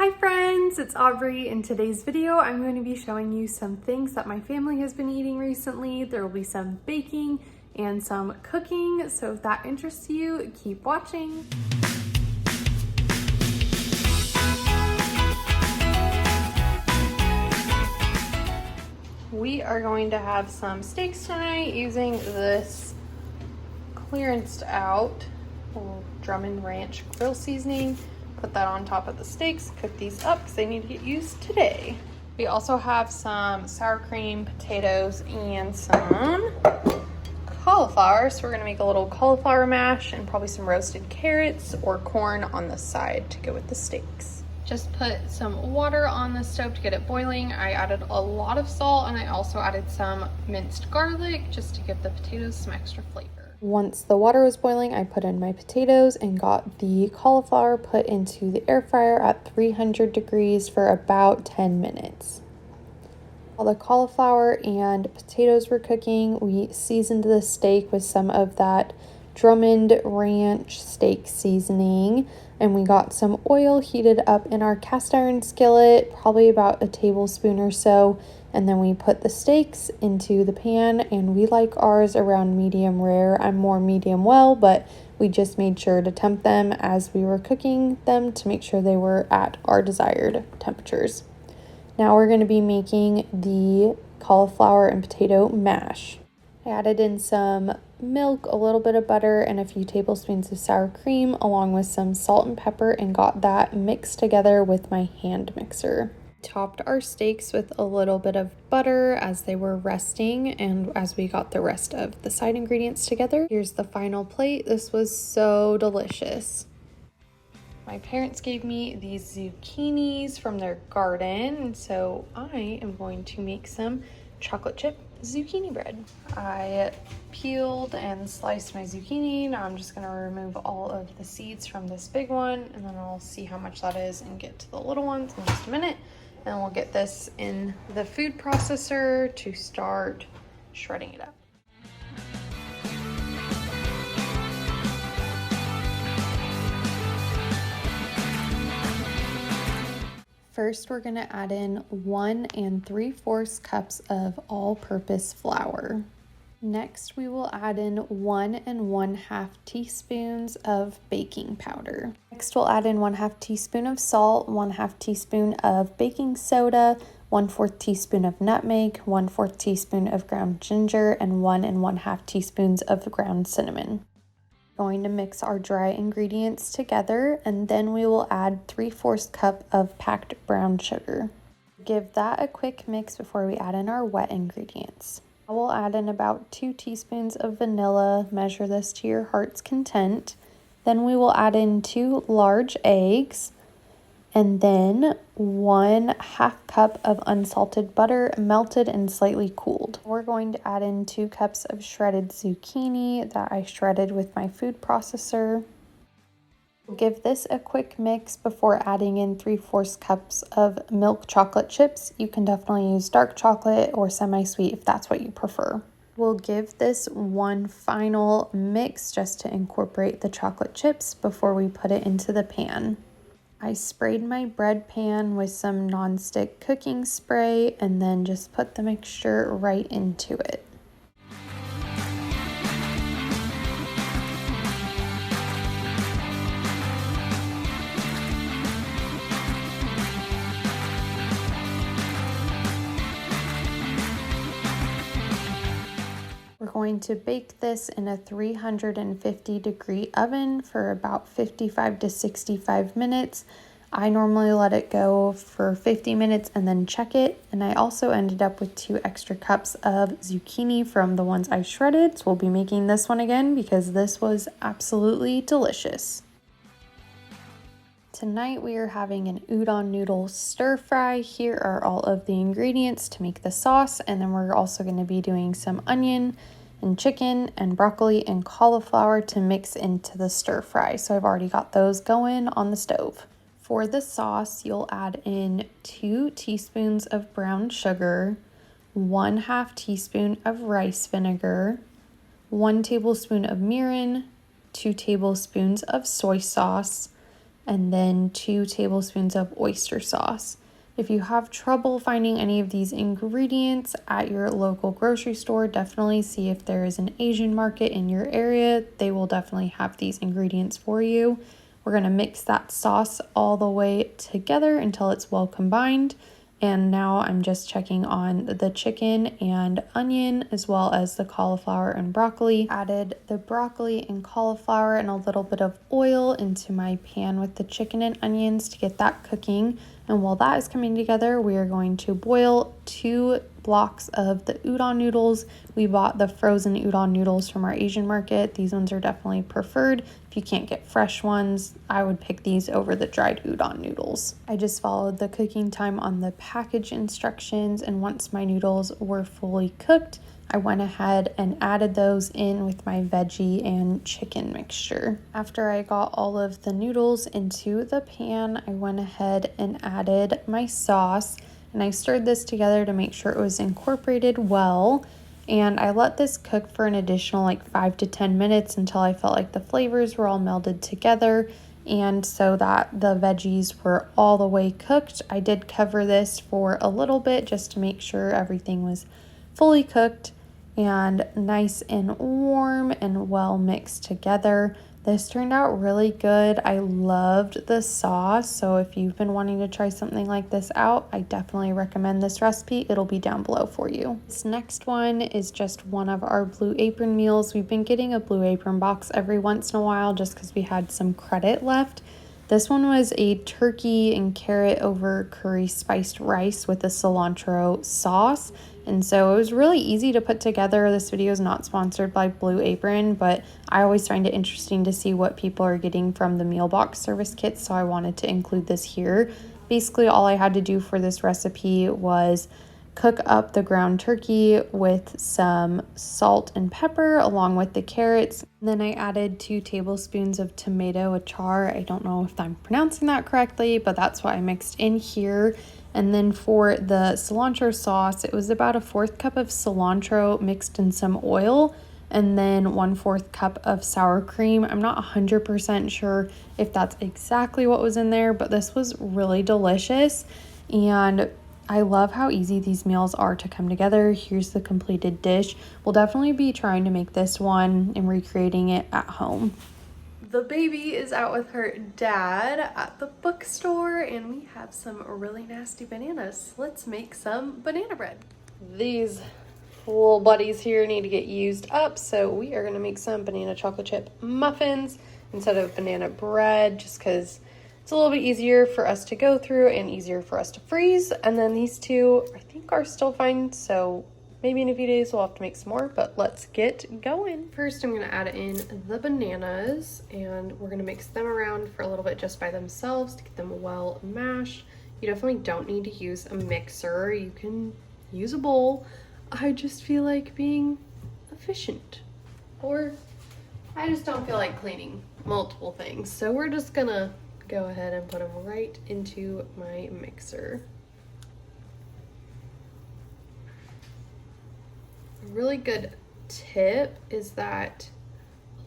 Hi friends, it's Aubrey. In today's video, I'm going to be showing you some things that my family has been eating recently. There will be some baking and some cooking, so if that interests you, keep watching. We are going to have some steaks tonight using this clearanced out Drummond Ranch grill seasoning. Put that on top of the steaks, cook these up because they need to get used today. We also have some sour cream, potatoes, and some cauliflower. So we're gonna make a little cauliflower mash and probably some roasted carrots or corn on the side to go with the steaks. Just put some water on the stove to get it boiling. I added a lot of salt and I also added some minced garlic just to give the potatoes some extra flavor. Once the water was boiling, I put in my potatoes and got the cauliflower put into the air fryer at 300 degrees for about 10 minutes. While the cauliflower and potatoes were cooking, we seasoned the steak with some of that Drummond Ranch steak seasoning, and we got some oil heated up in our cast iron skillet, probably about a tablespoon or so. And then we put the steaks into the pan, and we like ours around medium rare. I'm more medium well, but we just made sure to temp them as we were cooking them to make sure they were at our desired temperatures. Now we're going to be making the cauliflower and potato mash. I added in some milk, a little bit of butter, and a few tablespoons of sour cream, along with some salt and pepper, and got that mixed together with my hand mixer. Topped our steaks with a little bit of butter as they were resting and as we got the rest of the side ingredients together. Here's the final plate. This was so delicious. My parents gave me these zucchinis from their garden, and so I am going to make some chocolate chip zucchini bread. I peeled and sliced my zucchini. Now I'm just going to remove all of the seeds from this big one, and then I'll see how much that is and get to the little ones in just a minute. And we'll get this in the food processor to start shredding it up. First, we're going to add in 1 3/4 cups of all-purpose flour. Next, we will add in 1 1/2 teaspoons of baking powder. Next, we'll add in 1/2 teaspoon of salt, 1/2 teaspoon of baking soda, 1/4 teaspoon of nutmeg, 1/4 teaspoon of ground ginger, and 1 1/2 teaspoons of ground cinnamon. We're going to mix our dry ingredients together, and then we will add 3/4 cup of packed brown sugar. Give that a quick mix before we add in our wet ingredients. We'll add in about 2 teaspoons of vanilla. Measure this to your heart's content. Then we will add in 2 large eggs, and then 1/2 cup of unsalted butter, melted and slightly cooled. We're going to add in 2 cups of shredded zucchini that I shredded with my food processor. Give this a quick mix before adding in 3/4 cups of milk chocolate chips. You can definitely use dark chocolate or semi-sweet if that's what you prefer. We'll give this one final mix just to incorporate the chocolate chips before we put it into the pan. I sprayed my bread pan with some nonstick cooking spray and then just put the mixture right into it. We're going to bake this in a 350 degree oven for about 55 to 65 minutes. I normally let it go for 50 minutes and then check it. And I also ended up with 2 extra cups of zucchini from the ones I shredded. So we'll be making this one again because this was absolutely delicious. Tonight we are having an udon noodle stir fry. Here are all of the ingredients to make the sauce, and then we're also going to be doing some onion and chicken and broccoli and cauliflower to mix into the stir fry. So I've already got those going on the stove. For the sauce, you'll add in 2 teaspoons of brown sugar, 1/2 teaspoon of rice vinegar, 1 tablespoon of mirin, 2 tablespoons of soy sauce, and then 2 tablespoons of oyster sauce. If you have trouble finding any of these ingredients at your local grocery store, definitely see if there is an Asian market in your area. They will definitely have these ingredients for you. We're going to mix that sauce all the way together until it's well combined. And now I'm just checking on the chicken and onion as well as the cauliflower and broccoli. Added the broccoli and cauliflower and a little bit of oil into my pan with the chicken and onions to get that cooking. And while that is coming together, we are going to boil 2 blocks of the udon noodles. We bought the frozen udon noodles from our Asian market. These ones are definitely preferred. If you can't get fresh ones, I would pick these over the dried udon noodles. I just followed the cooking time on the package instructions, and once my noodles were fully cooked, I went ahead and added those in with my veggie and chicken mixture. After I got all of the noodles into the pan, I went ahead and added my sauce, and I stirred this together to make sure it was incorporated well. And I let this cook for an additional like 5 to 10 minutes until I felt like the flavors were all melded together. And so that the veggies were all the way cooked, I did cover this for a little bit just to make sure everything was fully cooked and nice and warm and well mixed together. This turned out really good. I loved the sauce, so if you've been wanting to try something like this out, I definitely recommend this recipe. It'll be down below for you. This next one is just one of our Blue Apron meals. We've been getting a Blue Apron box every once in a while just because we had some credit left. This one was a turkey and carrot over curry spiced rice with a cilantro sauce. And so it was really easy to put together. This video is not sponsored by Blue Apron, but I always find it interesting to see what people are getting from the meal box service kits, so I wanted to include this here. Basically, all I had to do for this recipe was cook up the ground turkey with some salt and pepper along with the carrots. And then I added 2 tablespoons of tomato achar. I don't know if I'm pronouncing that correctly, but that's what I mixed in here. And then for the cilantro sauce, it was about a 1/4 cup of cilantro mixed in some oil, and then 1/4 cup of sour cream. I'm not 100% sure if that's exactly what was in there, but this was really delicious. And I love how easy these meals are to come together. Here's the completed dish. We'll definitely be trying to make this one and recreating it at home. The baby is out with her dad at the bookstore, and we have some really nasty bananas. Let's make some banana bread. These little buddies here need to get used up, so we are gonna make some banana chocolate chip muffins instead of banana bread, just because it's a little bit easier for us to go through and easier for us to freeze. And then these two I think are still fine, so maybe in a few days we'll have to make some more, but let's get going. First, I'm gonna add in the bananas, and we're gonna mix them around for a little bit just by themselves to get them well mashed. You definitely don't need to use a mixer. You can use a bowl. I just feel like being efficient, or I just don't feel like cleaning multiple things. So we're just gonna go ahead and put them right into my mixer. A really good tip is that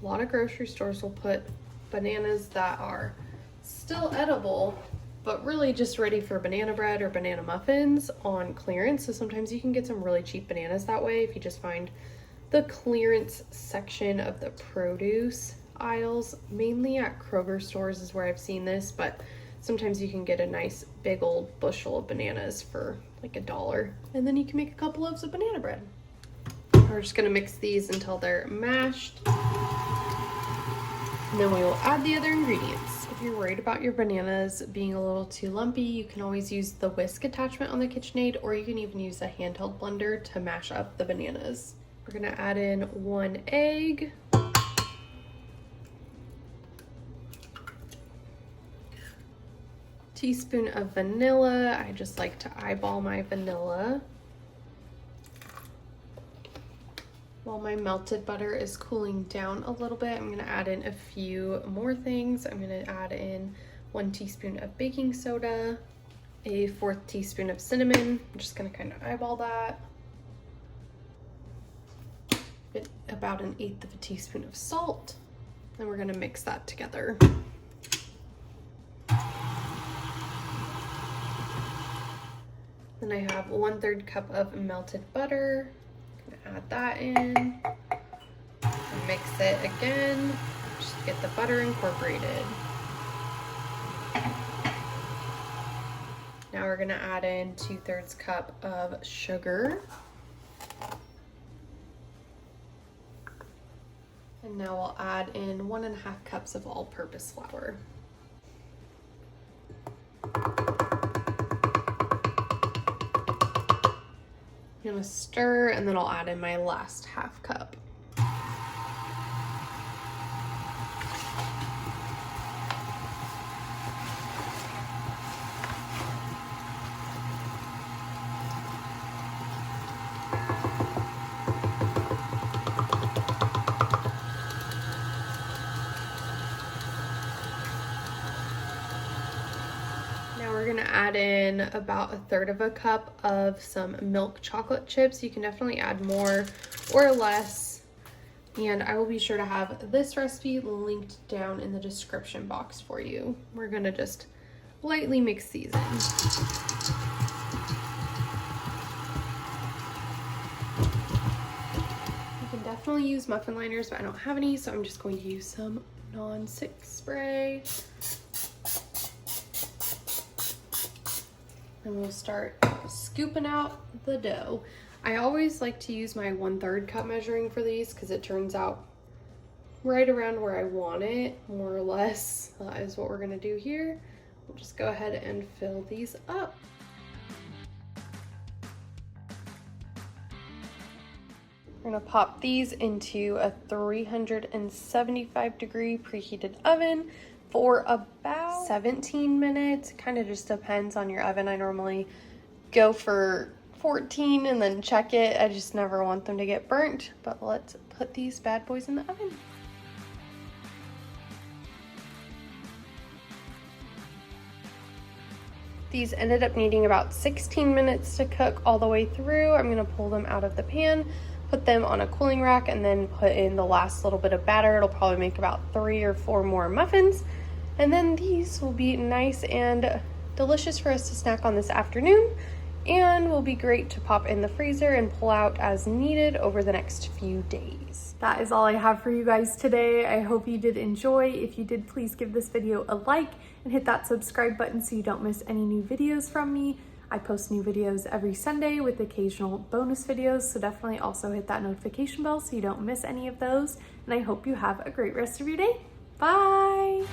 a lot of grocery stores will put bananas that are still edible but really just ready for banana bread or banana muffins on clearance. So sometimes you can get some really cheap bananas that way if you just find the clearance section of the produce aisles. Mainly at Kroger stores is where I've seen this, but sometimes you can get a nice big old bushel of bananas for like $1, and then you can make a couple loaves of banana bread. We're just gonna mix these until they're mashed, and then we will add the other ingredients. If you're worried about your bananas being a little too lumpy, you can always use the whisk attachment on the KitchenAid, or you can even use a handheld blender to mash up the bananas. We're gonna add in 1 egg, teaspoon of vanilla. I just like to eyeball my vanilla. While my melted butter is cooling down a little bit, I'm gonna add in a few more things. I'm gonna add in 1 teaspoon of baking soda, a 1/4 teaspoon of cinnamon. I'm just gonna kind of eyeball that. About 1/8 of a teaspoon of salt. Then we're gonna mix that together. Then I have 1/3 cup of melted butter. Gonna add that in. Mix it again, just to get the butter incorporated. Now we're gonna add in 2/3 cup of sugar. And now we'll add in 1.5 cups of all-purpose flour. I'm gonna stir, and then I'll add in my last 1/2 cup. We're gonna add in about 1/3 cup of some milk chocolate chips. You can definitely add more or less, and I will be sure to have this recipe linked down in the description box for you. We're gonna just lightly mix these in. You can definitely use muffin liners, but I don't have any, so I'm just going to use some non-stick spray. And we'll start scooping out the dough. I always like to use my 1/3 cup measuring for these because it turns out right around where I want it, more or less. That is what we're gonna do here. We'll just go ahead and fill these up. We're gonna pop these into a 375-degree preheated oven for about 17 minutes. Kind of just depends on your oven. I normally go for 14 and then check it. I just never want them to get burnt, but let's put these bad boys in the oven. These ended up needing about 16 minutes to cook all the way through. I'm gonna pull them out of the pan, put them on a cooling rack, and then put in the last little bit of batter. It'll probably make about 3 or 4 more muffins. And then these will be nice and delicious for us to snack on this afternoon, and will be great to pop in the freezer and pull out as needed over the next few days. That is all I have for you guys today. I hope you did enjoy. If you did, please give this video a like and hit that subscribe button so you don't miss any new videos from me. I post new videos every Sunday with occasional bonus videos, so definitely also hit that notification bell so you don't miss any of those. And I hope you have a great rest of your day. Bye!